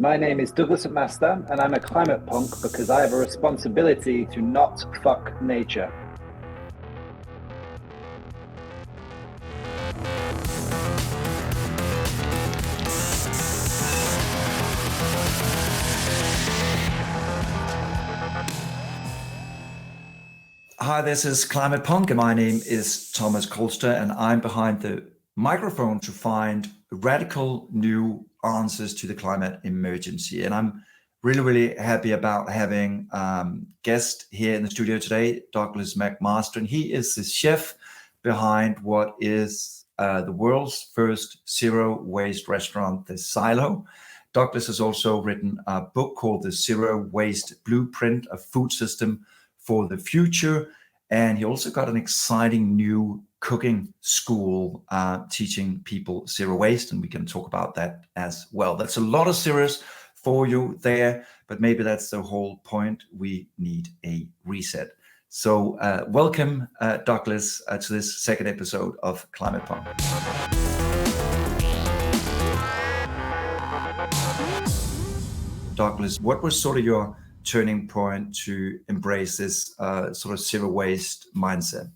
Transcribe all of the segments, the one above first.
My name is Douglas McMaster, and I'm a climate punk because I have a responsibility to not fuck nature. Hi, this is Climate Punk, and my name is Thomas Kolster, and I'm behind the microphone to find radical new answers to the climate emergency. And I'm really happy about having guest here in the studio today, Douglas McMaster, and he is the chef behind what is the world's first zero waste restaurant, the Silo. Douglas has also written a book called The Zero Waste Blueprint, a food system for the future. And he also got an exciting new cooking school teaching people zero waste, and we can talk about that as well. That's a lot of zeros for you there, but maybe that's the whole point. We need a reset. So welcome, Douglas, to this second episode of Climate Punk. Douglas, what was sort of your turning point to embrace this sort of zero waste mindset?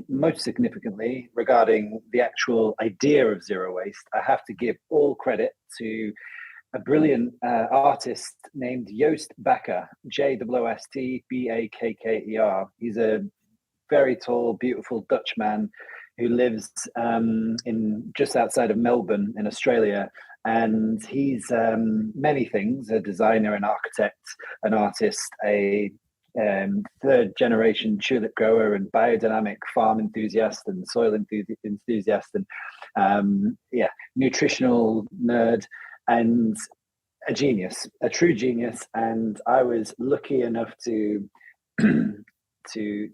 Most significantly, regarding the actual idea of zero waste, I have to give all credit to a brilliant artist named Joost Bakker, Jostbakker. He's a very tall, beautiful Dutch man who lives in just outside of Melbourne in Australia. And he's many things: a designer, an architect, an artist, a third generation tulip grower and biodynamic farm enthusiast and soil enthusiast and nutritional nerd, and a genius, a true genius. And I was lucky enough to to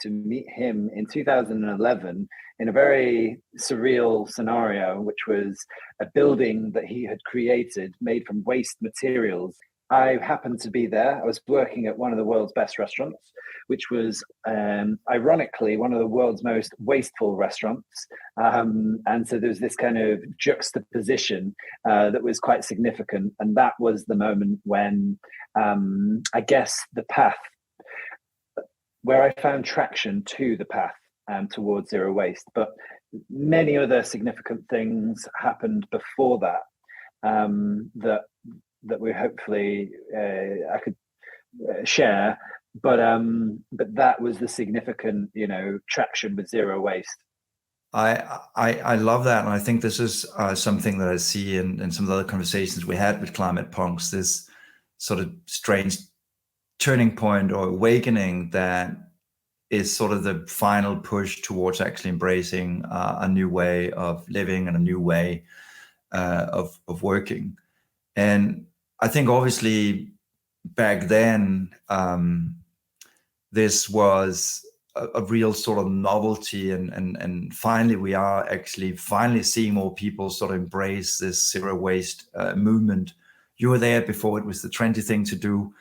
meet him in 2011 in a very surreal scenario, which was a building that he had created made from waste materials. I happened to be there. I was working at one of the world's best restaurants, which was ironically one of the world's most wasteful restaurants. And so there's this kind of juxtaposition that was quite significant. And that was the moment when I guess the path, where I found traction to the path towards zero waste. But many other significant things happened before that that we hopefully I could share. But that was the significant, traction with zero waste. I love that, and I think this is something that I see in some of the other conversations we had with climate punks. This sort of strange turning point or awakening that is sort of the final push towards actually embracing a new way of living and a new way of working. And I think obviously back then, this was a real sort of novelty, and finally we are actually seeing more people sort of embrace this zero waste movement. You were there before it was the trendy thing to do.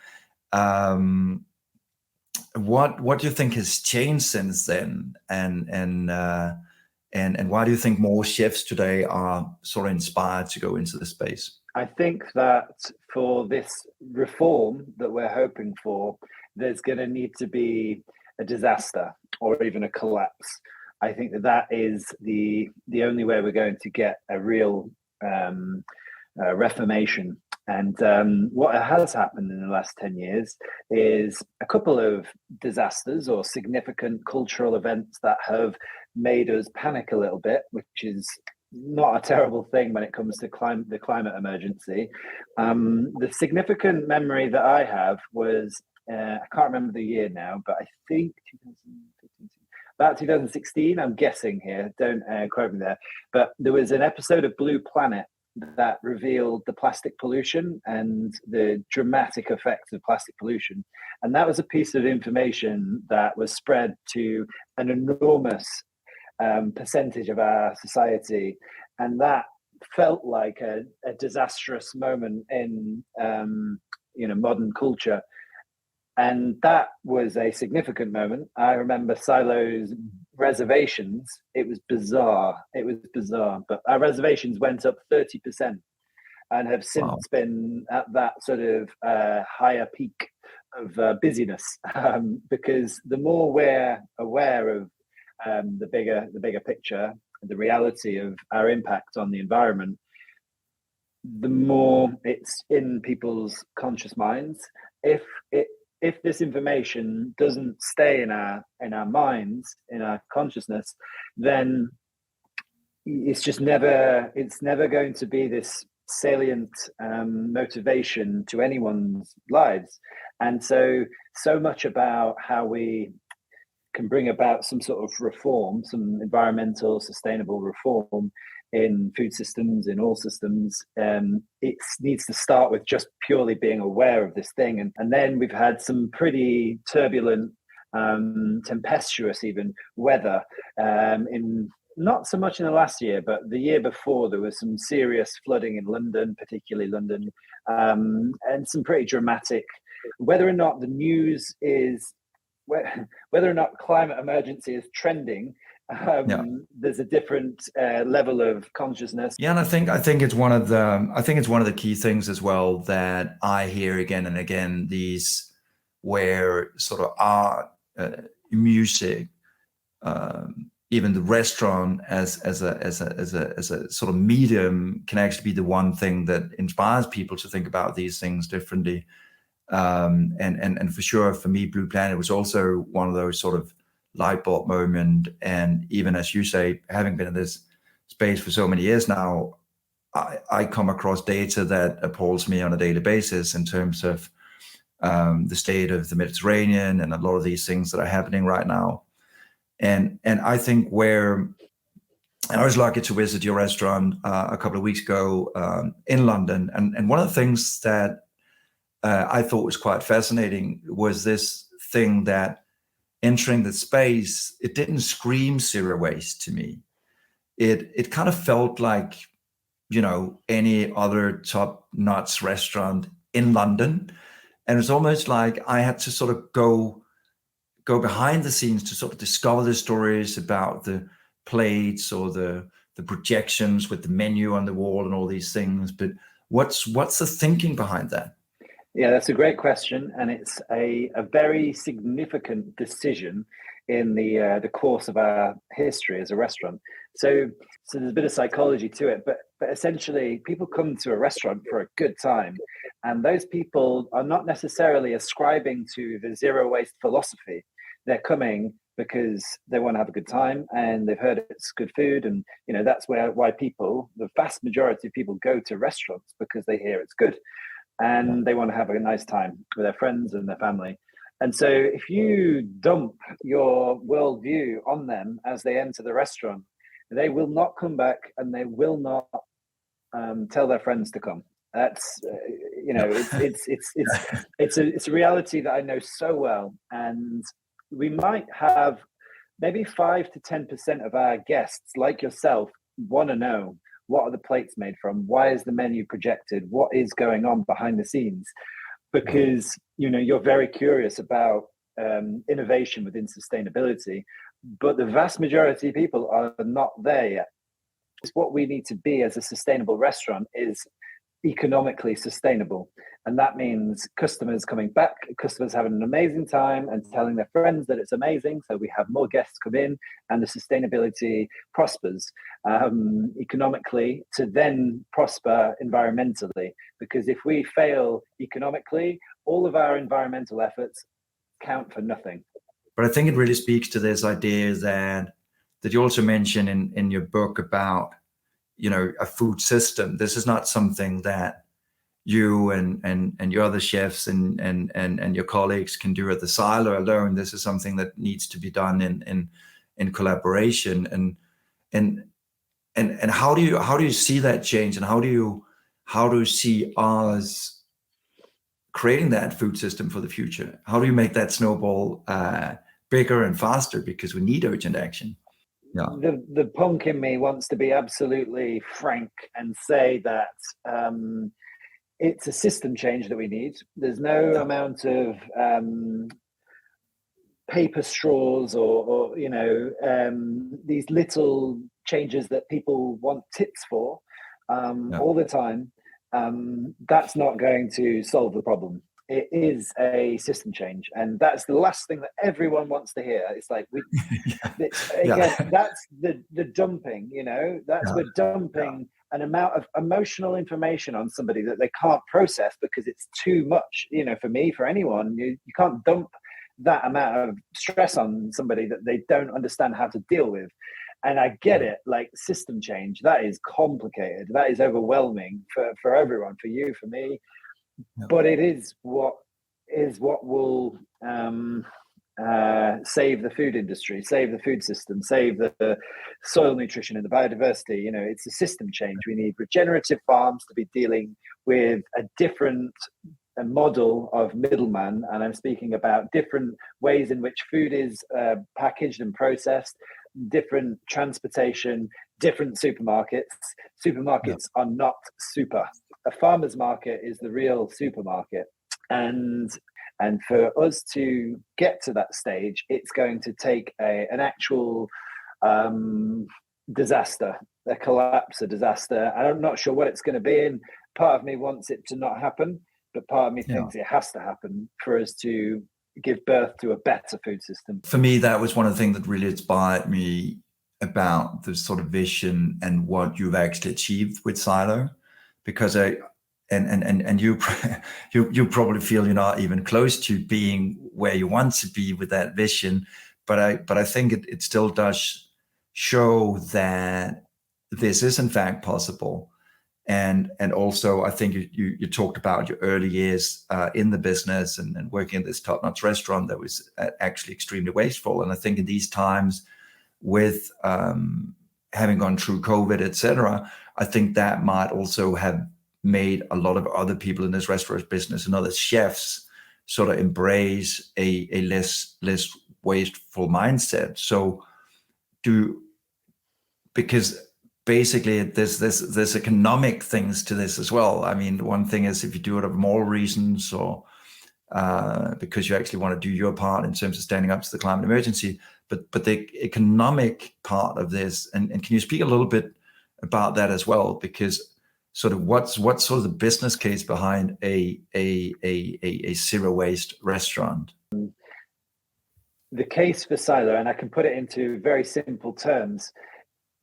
What do you think has changed since then, and why do you think more chefs today are sort of inspired to go into the space? I think that for this reform that we're hoping for, there's going to need to be a disaster or even a collapse. I think that is the only way we're going to get a real reformation. And what has happened in the last 10 years is a couple of disasters or significant cultural events that have made us panic a little bit, which is not a terrible thing when it comes to the climate emergency. The significant memory that I have was, I can't remember the year now, but I think 2015, about 2016, I'm guessing here, don't quote me there, but there was an episode of Blue Planet that revealed the plastic pollution and the dramatic effects of plastic pollution. And that was a piece of information that was spread to an enormous percentage of our society. And that felt like a disastrous moment in modern culture. And that was a significant moment. I remember Silo's reservations. It was bizarre. But our reservations went up 30%. and have since been at that sort of higher peak of busyness, because the more we're aware of the bigger picture, the reality of our impact on the environment, the more it's in people's conscious minds. If this information doesn't stay in our minds, in our consciousness, then it's never going to be this salient motivation to anyone's lives. And so much about how we can bring about some sort of reform, some environmental sustainable reform in food systems, in all systems, it needs to start with just purely being aware of this thing. And then we've had some pretty turbulent, tempestuous even weather in not so much in the last year, but the year before. There was some serious flooding in London, particularly London, and some pretty dramatic. Whether or not the news is, whether or not climate emergency is trending, there's a different level of consciousness. Yeah, and I think it's one of the key things as well that I hear again and again. These where sort of art, music, even the restaurant as a sort of medium can actually be the one thing that inspires people to think about these things differently. And for sure, for me, Blue Planet was also one of those sort of light bulb moment. And even as you say, having been in this space for so many years now, I come across data that appalls me on a daily basis in terms of the state of the Mediterranean and a lot of these things that are happening right now. And I think and I was lucky to visit your restaurant a couple of weeks ago in London. And one of the things that I thought was quite fascinating was this thing that entering the space, it didn't scream zero waste to me. It kind of felt like, any other top-notch restaurant in London. And it's almost like I had to sort of go behind the scenes to sort of discover the stories about the plates or the projections with the menu on the wall and all these things. But what's the thinking behind that? Yeah, that's a great question, and it's a very significant decision in the course of our history as a restaurant. So there's a bit of psychology to it, but essentially, people come to a restaurant for a good time, and those people are not necessarily ascribing to the zero waste philosophy. They're coming because they want to have a good time, and they've heard it's good food, and that's why the vast majority of people go to restaurants, because they hear it's good. And they want to have a nice time with their friends and their family. And so if you dump your worldview on them as they enter the restaurant, they will not come back, and they will not tell their friends to come. That's it's a reality that I know so well. And we might have maybe 5 to 10% of our guests, like yourself, want to know, what are the plates made from? Why is the menu projected? What is going on behind the scenes? Because you're very curious about innovation within sustainability, but the vast majority of people are not there yet. What we need to be as a sustainable restaurant is economically sustainable. And that means customers coming back, customers having an amazing time and telling their friends that it's amazing. So we have more guests come in, and the sustainability prospers economically to then prosper environmentally. Because if we fail economically, all of our environmental efforts count for nothing. But I think it really speaks to this idea that you also mention in your book about, a food system. This is not something that you and your other chefs and your colleagues can do at the silo alone. This is something that needs to be done in collaboration. And how do you see that change, and how do you see us creating that food system for the future? How do you make that snowball bigger and faster, because we need urgent action? Yeah. The punk in me wants to be absolutely frank and say that it's a system change that we need. There's no amount of paper straws or these little changes that people want tips for all the time. that's not going to solve the problem. It is a system change, and that's the last thing that everyone wants to hear. It's like Yeah. that's the dumping. That's Yeah. we're dumping an amount of emotional information on somebody that they can't process because it's too much. For me, for anyone, you can't dump that amount of stress on somebody that they don't understand how to deal with. And I get it, like system change, that is complicated. That is overwhelming for everyone, for you, for me. Yeah. But it is what will save the food industry, save the food system, save the soil nutrition and the biodiversity. It's a system change. We need regenerative farms to be dealing with a different model of middleman, and I'm speaking about different ways in which food is packaged and processed, different transportation, different supermarkets. Supermarkets are not super. A farmer's market is the real supermarket, and for us to get to that stage, it's going to take an actual disaster, a collapse, a disaster. I'm not sure what it's going to be, and part of me wants it to not happen, but part of me thinks it has to happen for us to give birth to a better food system. For me, that was one of the things that really inspired me about the sort of vision and what you've actually achieved with Silo, because you probably feel you're not even close to being where you want to be with that vision, but I think it still does show that this is in fact possible. And also, I think you talked about your early years in the business and working in this top-notch restaurant that was actually extremely wasteful. And I think in these times, with having gone through COVID, etc., I think that might also have made a lot of other people in this restaurant business and other chefs sort of embrace a less wasteful mindset. So because basically there's economic things to this as well. I mean, one thing is if you do it of moral reasons or because you actually want to do your part in terms of standing up to the climate emergency, but the economic part of this, and can you speak a little bit about that as well? Because sort of what's sort of the business case behind a zero waste restaurant? The case for Silo, and I can put it into very simple terms.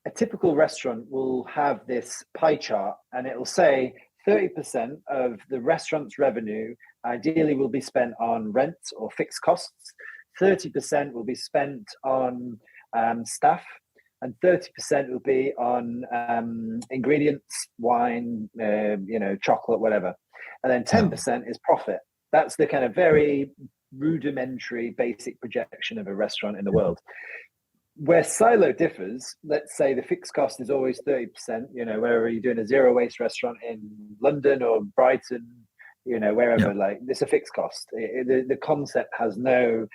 A typical restaurant will have this pie chart, and it will say 30% of the restaurant's revenue ideally will be spent on rent or fixed costs, 30% will be spent on staff, and 30% will be on ingredients, wine, chocolate, whatever. And then 10% is profit. That's the kind of very rudimentary basic projection of a restaurant in the world. Where Silo differs, let's say the fixed cost is always 30%, wherever you're doing a zero waste restaurant in London or Brighton, wherever, like it's a fixed cost. The concept has no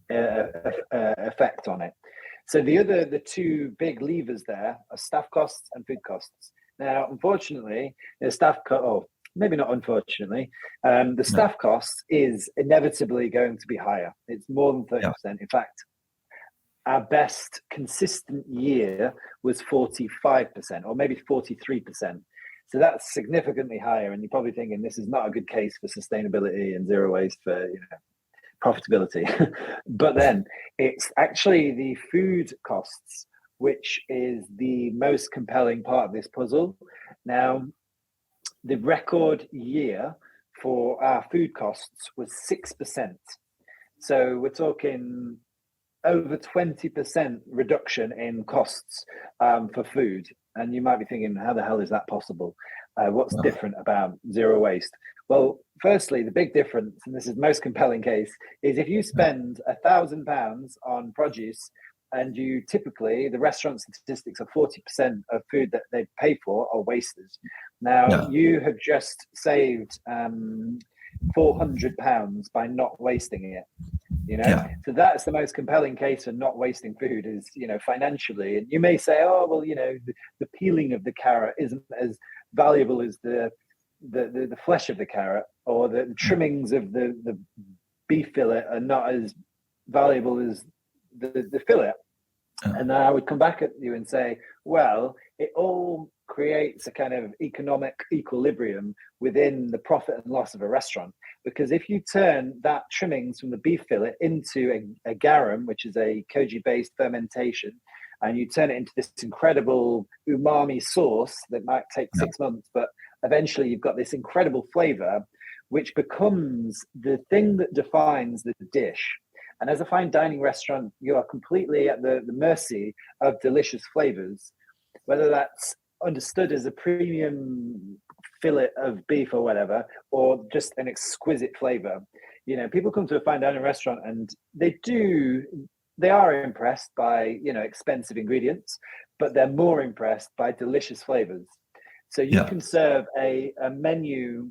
effect on it. So the two big levers there are staff costs and food costs. Now, unfortunately, maybe not unfortunately, the staff cost is inevitably going to be higher. It's more than 30%. In fact, our best consistent year was 45% or maybe 43%. So that's significantly higher. And you're probably thinking this is not a good case for sustainability and zero waste for profitability. But then it's actually the food costs, which is the most compelling part of this puzzle. Now, the record year for our food costs was 6%. So we're talking over 20% reduction in costs for food. And you might be thinking, how the hell is that possible? What's different about zero waste? Well, firstly, the big difference, and this is the most compelling case, is if you spend £1,000 on produce, and you typically, the restaurant statistics are 40% of food that they pay for are wasted. Now, you have just saved £400 by not wasting it. So that's the most compelling case for not wasting food is, financially. And you may say, oh, well, the peeling of the carrot isn't as valuable as the flesh of the carrot, or the trimmings of the beef fillet are not as valuable as the fillet. And then I would come back at you and say, well, it all creates a kind of economic equilibrium within the profit and loss of a restaurant. Because if you turn that trimmings from the beef fillet into a garum, which is a koji-based fermentation, and you turn it into this incredible umami sauce that might take 6 months, but eventually you've got this incredible flavor, which becomes the thing that defines the dish. And as a fine dining restaurant, you are completely at the mercy of delicious flavors, whether that's understood as a premium fillet of beef or whatever, or just an exquisite flavor. You know, people come to a fine dining restaurant and they are impressed by, you know, expensive ingredients, but they're more impressed by delicious flavors. So you can serve a menu,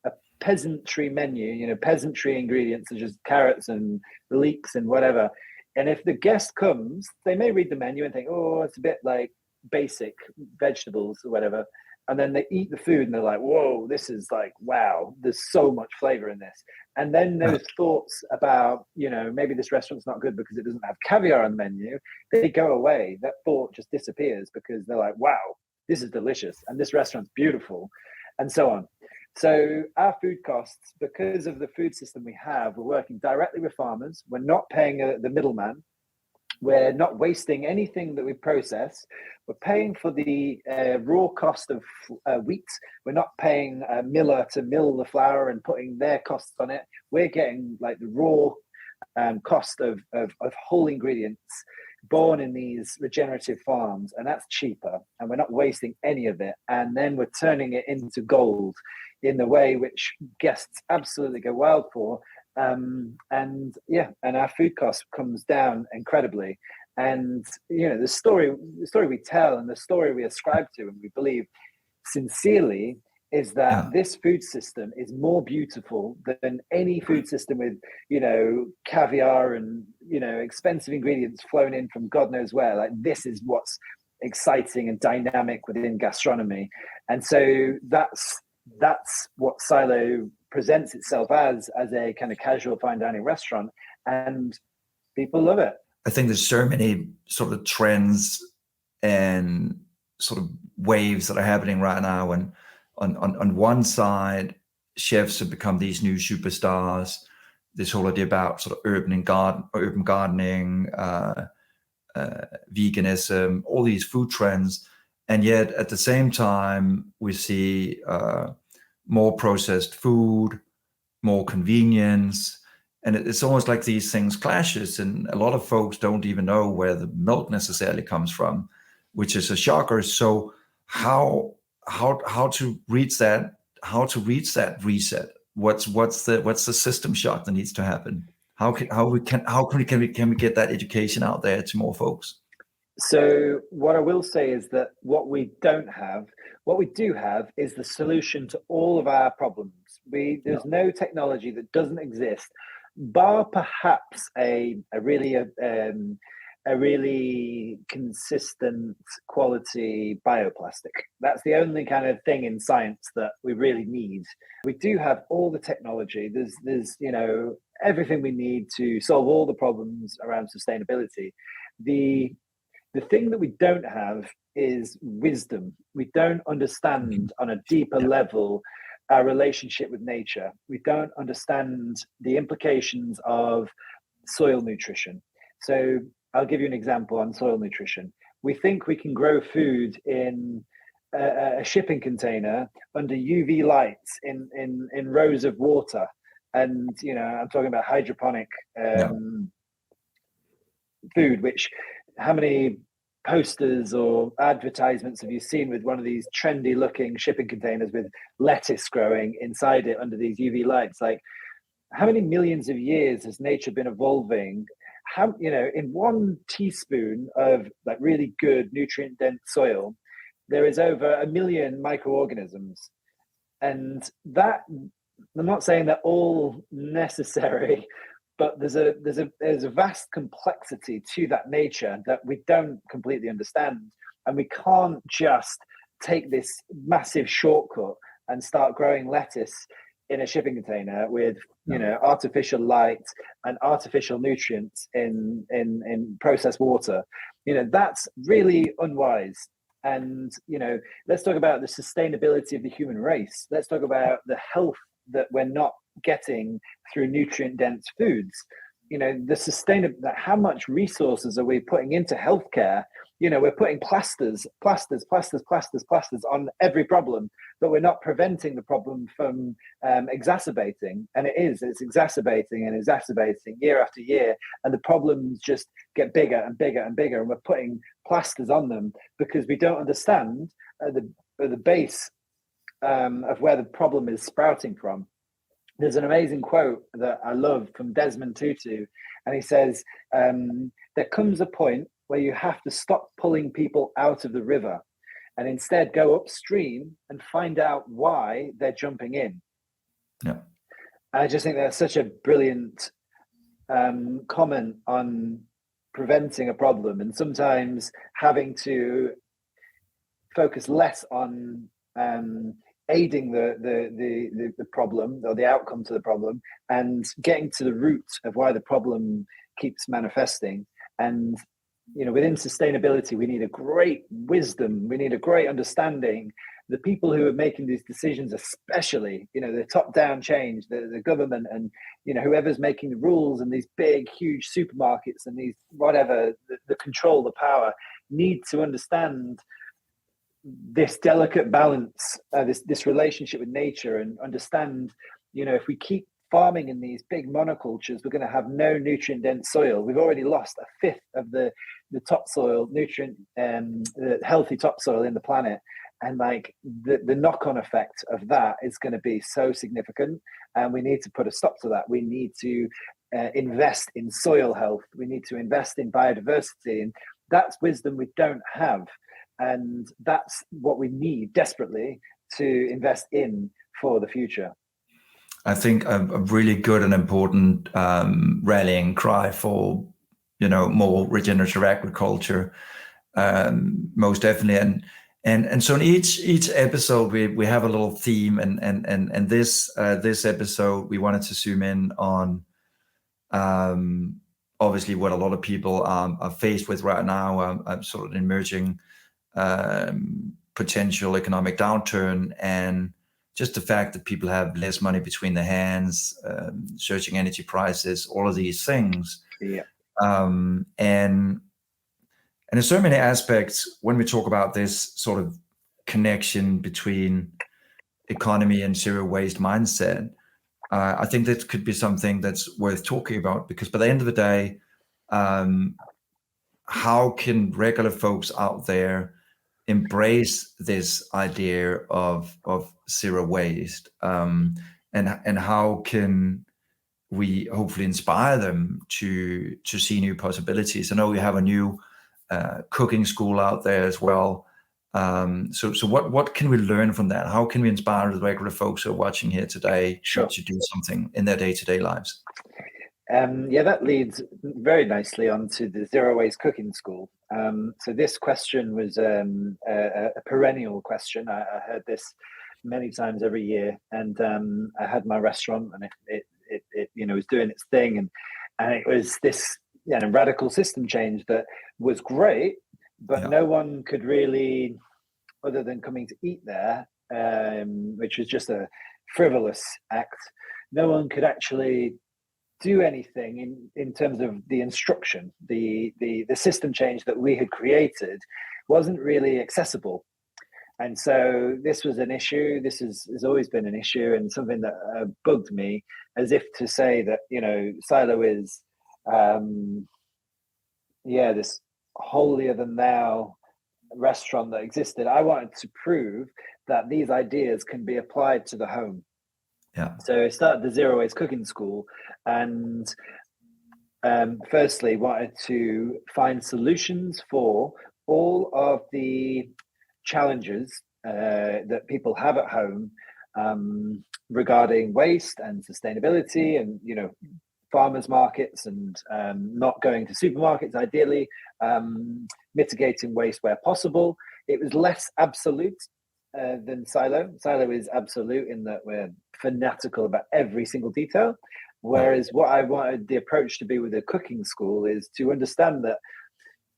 a peasantry menu, you know, peasantry ingredients such as carrots and leeks and whatever. And if the guest comes, they may read the menu and think, oh, it's a bit like basic vegetables or whatever. And then they eat the food and they're like, whoa, this is like, wow, there's so much flavor in this. And then those thoughts about, you know, maybe this restaurant's not good because it doesn't have caviar on the menu, they go away. That thought just disappears because they're like, wow, this is delicious. And this restaurant's beautiful, and so on. So our food costs, because of the food system we have, we're working directly with farmers. We're not paying the middleman. We're not wasting anything that we process. We're paying for the raw cost of wheat. We're not paying a miller to mill the flour and putting their costs on it. We're getting like the raw cost of whole ingredients born in these regenerative farms, and that's cheaper. And we're not wasting any of it. And then we're turning it into gold in the way which guests absolutely go wild for. And our food cost comes down incredibly. And you know, the story we tell and the story we ascribe to and we believe sincerely is that this food system is more beautiful than any food system with, you know, caviar and, you know, expensive ingredients flown in from God knows where. Like, this is what's exciting and dynamic within gastronomy. And so that's what Silo presents itself as a kind of casual fine dining restaurant, and people love it. I think there's so many sort of trends and sort of waves that are happening right now, and on one side, chefs have become these new superstars. This whole idea about sort of urban gardening, veganism, all these food trends, and yet at the same time we see more processed food, more convenience, and it's almost like these things clashes, and a lot of folks don't even know where the milk necessarily comes from, which is a shocker. So how to reach that? How to reach that reset? What's the system shock that needs to happen? How can we get that education out there to more folks? So what I will say is that what we do have is the solution to all of our problems. There's no technology that doesn't exist, bar perhaps a really consistent quality bioplastic. That's the only kind of thing in science that we really need. We do have all the technology. There's you know, everything we need to solve all the problems around sustainability. The thing that we don't have is wisdom. We don't understand on a deeper level our relationship with nature. We don't understand the implications of soil nutrition. So I'll give you an example on soil nutrition. We think we can grow food in a shipping container under UV lights in rows of water. And, you know, I'm talking about hydroponic food, which, how many posters or advertisements have you seen with one of these trendy looking shipping containers with lettuce growing inside it under these UV lights? Like, how many millions of years has nature been evolving? How, you know, in 1 teaspoon of like really good nutrient dense soil, there is over 1 million microorganisms. And that, I'm not saying they're all necessary, but there's a vast complexity to that nature that we don't completely understand. And we can't just take this massive shortcut and start growing lettuce in a shipping container with, you know, artificial light and artificial nutrients in processed water. You know, that's really unwise. And, let's talk about the sustainability of the human race. Let's talk about the health that we're not getting through nutrient dense foods. The sustainable, how much resources are we putting into healthcare? We're putting plasters on every problem, but we're not preventing the problem from exacerbating. And it's exacerbating and exacerbating year after year. And the problems just get bigger and bigger and bigger. And we're putting plasters on them because we don't understand the base of where the problem is sprouting from. There's an amazing quote that I love from Desmond Tutu. And he says, there comes a point where you have to stop pulling people out of the river and instead go upstream and find out why they're jumping in. Yeah. I just think that's such a brilliant comment on preventing a problem, and sometimes having to focus less on aiding the problem or the outcome to the problem and getting to the root of why the problem keeps manifesting. And within sustainability, we need a great wisdom, we need a great understanding. The people who are making these decisions, especially, the top-down change, the government, and whoever's making the rules, and these big, huge supermarkets, and these whatever, the control, the power, need to understand this delicate balance, this relationship with nature, and understand, if we keep farming in these big monocultures, we're going to have no nutrient dense soil. We've already lost a fifth of the topsoil nutrient, the healthy topsoil in the planet. And like the knock-on effect of that is going to be so significant, and we need to put a stop to that. We need to invest in soil health. We need to invest in biodiversity, and that's wisdom we don't have. And that's what we need desperately to invest in for the future. I think a really good and important rallying cry for, more regenerative agriculture, most definitely. And so in each episode we have a little theme, and this episode we wanted to zoom in on obviously what a lot of people are faced with right now, sort of an emerging potential economic downturn, and just the fact that people have less money between their hands, surging energy prices, all of these things. Yeah. And in so many aspects, when we talk about this sort of connection between economy and zero waste mindset, I think that could be something that's worth talking about, because by the end of the day, how can regular folks out there embrace this idea of zero waste, and how can we hopefully inspire them to see new possibilities? I know we have a new cooking school out there as well. So what can we learn from that? How can we inspire the regular folks who are watching here today to do something in their day-to-day lives? That leads very nicely onto the Zero Waste Cooking School. So this question was a perennial question. I heard this many times every year, and I had my restaurant, and it was doing its thing, and it was this radical system change that was great, but no one could really, other than coming to eat there, which was just a frivolous act, no one could actually do anything in terms of the instruction. The system change that we had created wasn't really accessible. And so this was an issue. This has always been an issue, and something that bugged me, as if to say that, Silo is, this holier than thou restaurant that existed. I wanted to prove that these ideas can be applied to the home. Yeah. So I started the Zero Waste Cooking School, and firstly wanted to find solutions for all of the challenges that people have at home regarding waste and sustainability, and farmers markets, and not going to supermarkets, ideally, mitigating waste where possible. It was less absolute than Silo. Silo is absolute in that we're fanatical about every single detail, whereas what I wanted the approach to be with the cooking school is to understand that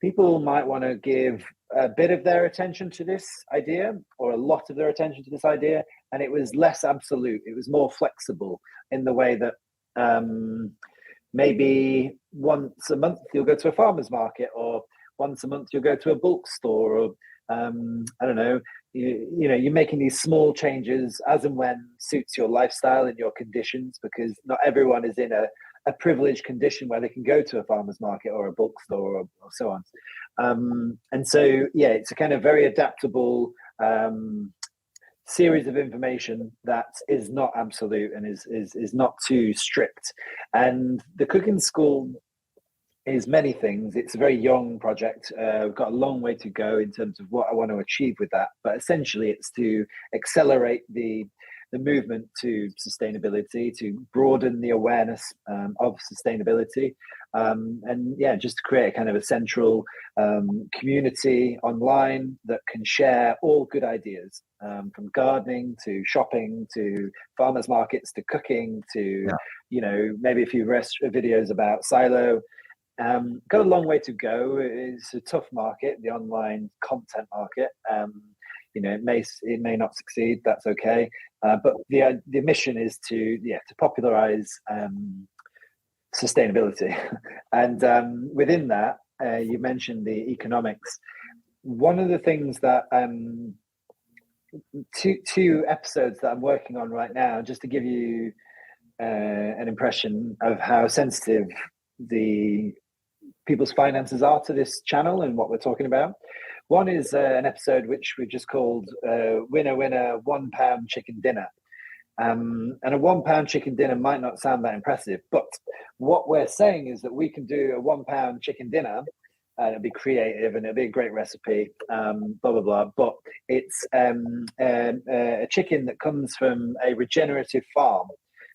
people might want to give a bit of their attention to this idea, or a lot of their attention to this idea, and it was less absolute. It was more flexible in the way that maybe once a month you'll go to a farmer's market, or once a month you'll go to a bulk store, or I don't know, you're making these small changes as and when suits your lifestyle and your conditions, because not everyone is in a privileged condition where they can go to a farmer's market or a bulk store, or so on. And so, yeah, it's a kind of very adaptable series of information that is not absolute and is not too strict. And the cooking school is many things. It's a very young project. We've got a long way to go in terms of what I want to achieve with that. But essentially, it's to accelerate the movement to sustainability, to broaden the awareness of sustainability, and yeah, just to create a kind of a central community online that can share all good ideas, from gardening to shopping to farmers markets to cooking to maybe a few videos about silo. Got a long way to go. It's a tough market, the online content market. It may not succeed. That's okay. But the mission is to popularize sustainability, and within that, you mentioned the economics. One of the things that two episodes that I'm working on right now, just to give you an impression of how sensitive the people's finances are to this channel and what we're talking about. One is an episode which we've just called Winner Winner £1 Chicken Dinner. And a £1 chicken dinner might not sound that impressive, but what we're saying is that we can do a £1 chicken dinner, and it'll be creative and it'll be a great recipe, blah, blah, blah. But it's a chicken that comes from a regenerative farm.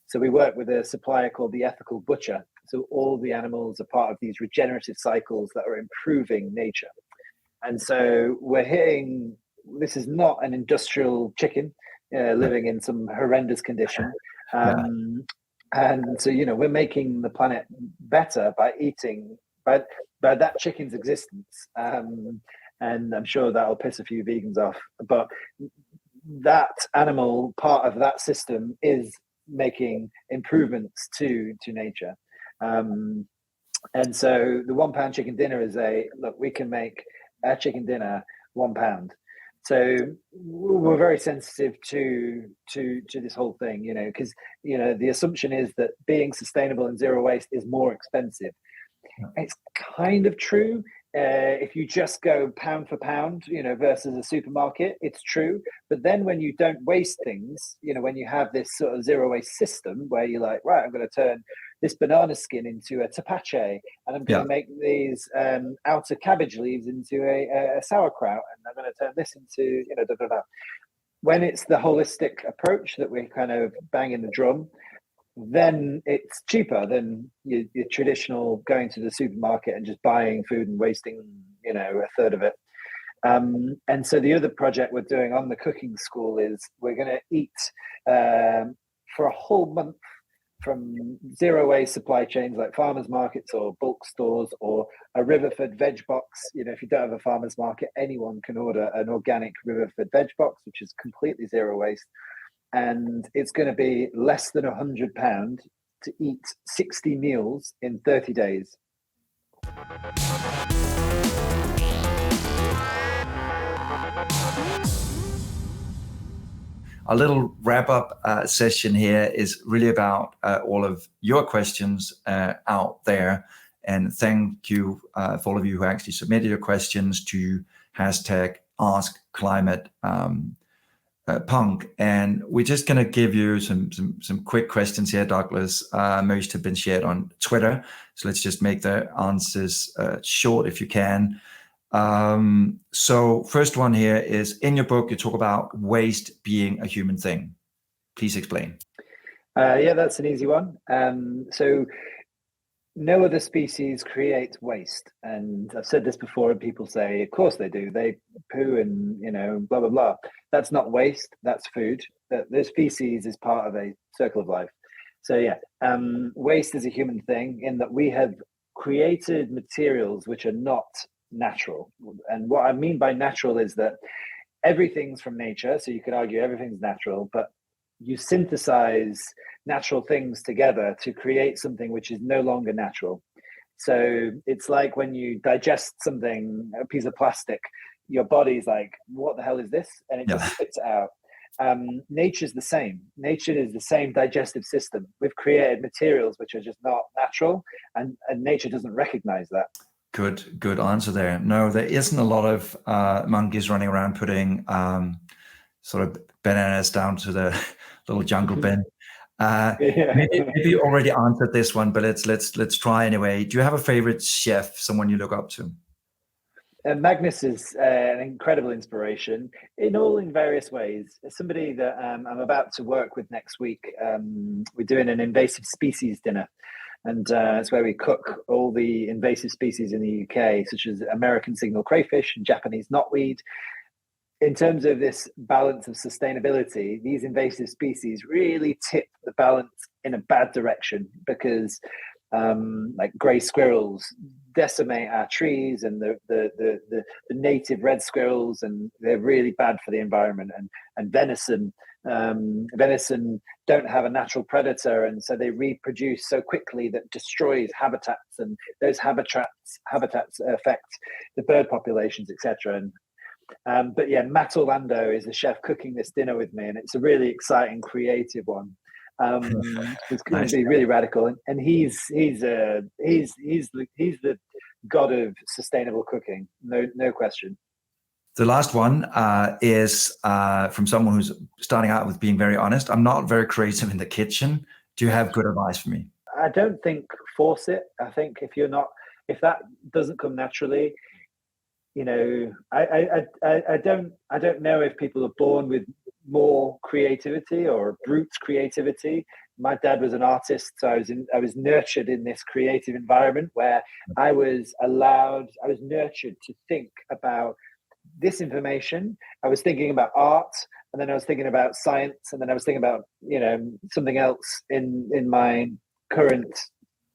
So we work with a supplier called The Ethical Butcher. So all the animals are part of these regenerative cycles that are improving nature. And so this is not an industrial chicken living in some horrendous condition. And so, we're making the planet better by eating, by that chicken's existence. And I'm sure that'll piss a few vegans off. But that animal, part of that system, is making improvements to nature. And so the £1 chicken dinner is we can make a chicken dinner £1. So we're very sensitive to this whole thing, because the assumption is that being sustainable and zero waste is more expensive. It's kind of true. If you just go pound for pound, versus a supermarket, it's true. But then when you don't waste things, when you have this sort of zero waste system where you're like, right, I'm going to turn this banana skin into a tapache, and I'm going to make these outer cabbage leaves into a sauerkraut, and I'm going to turn this into, When it's the holistic approach that we're kind of banging the drum, then it's cheaper than your traditional going to the supermarket and just buying food and wasting, a third of it. And so the other project we're doing on the cooking school is we're going to eat for a whole month from zero waste supply chains like farmers markets or bulk stores or a Riverford veg box. If you don't have a farmers market, anyone can order an organic Riverford veg box, which is completely zero waste. And it's going to be less than £100 to eat 60 meals in 30 days. Our little wrap-up session here is really about all of your questions out there. And thank you for all of you who actually submitted your questions to #AskClimatePunk. And we're just going to give you some quick questions here, Douglas. Most have been shared on Twitter. So let's just make the answers short if you can. So first one here is, in your book, you talk about waste being a human thing. Please explain. Yeah, that's an easy one. So no other species create waste. And I've said this before, and people say, of course they do. They poo and, blah, blah, blah. That's not waste. That's food. The species is part of a circle of life. So yeah, waste is a human thing in that we have created materials which are not natural. And what I mean by natural is that everything's from nature. So you could argue everything's natural, but you synthesize natural things together to create something which is no longer natural. So it's like when you digest something, a piece of plastic, your body's like, what the hell is this? And it just spits it out. Nature's the same. Nature is the same digestive system. We've created materials which are just not natural, and nature doesn't recognize that. Good answer there. No, there isn't a lot of monkeys running around putting sort of bananas down to the little jungle bin. Maybe you already answered this one, but let's try anyway. Do you have a favorite chef, someone you look up to? Magnus is an incredible inspiration in various ways. Somebody that I'm about to work with next week. We're doing an invasive species dinner, and it's where we cook all the invasive species in the UK, such as American signal crayfish and Japanese knotweed. In terms of this balance of sustainability, these invasive species really tip the balance in a bad direction, because like grey squirrels decimate our trees and the native red squirrels, and they're really bad for the environment. And venison don't have a natural predator, and so they reproduce so quickly that destroys habitats, and those habitats affect the bird populations, etc. But yeah, Matt Orlando is the chef cooking this dinner with me, and it's a really exciting, creative one. It's going to be really radical, and he's the god of sustainable cooking, no question. The last one is from someone who's starting out with being very honest. I'm not very creative in the kitchen. Do you have good advice for me? I don't think force it. I think if that doesn't come naturally, you know, I don't know if people are born with more creativity or brute creativity. My dad was an artist, so I was nurtured in this creative environment where I was nurtured to think about this information. I was thinking about art, and then I was thinking about science, and then I was thinking about, you know, something else in my current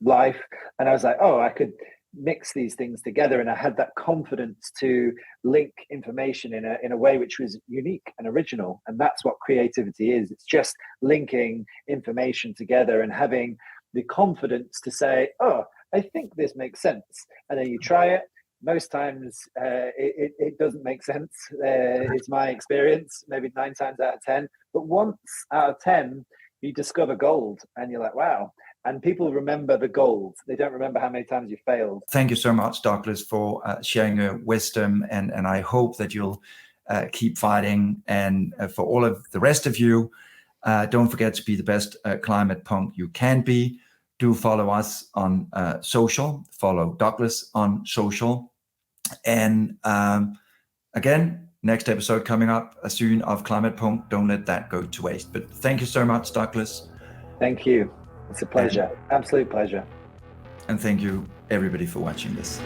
life. And I was like, oh, I could mix these things together, and I had that confidence to link information in a way which was unique and original. And that's what creativity is. It's just linking information together and having the confidence to say, oh, I think this makes sense, and then you try it. Most times it doesn't make sense. It's my experience, maybe 9 times out of 10, but once out of 10 you discover gold, and you're like, wow. And people remember the gold. They don't remember how many times you failed. Thank you so much, Douglas, for sharing your wisdom. And I hope that you'll keep fighting. And for all of the rest of you, don't forget to be the best climate punk you can be. Do follow us on social. Follow Douglas on social. And again, next episode coming up soon of Climate Punk. Don't let that go to waste. But thank you so much, Douglas. Thank you. It's a pleasure. Absolute pleasure. And thank you, everybody, for watching this.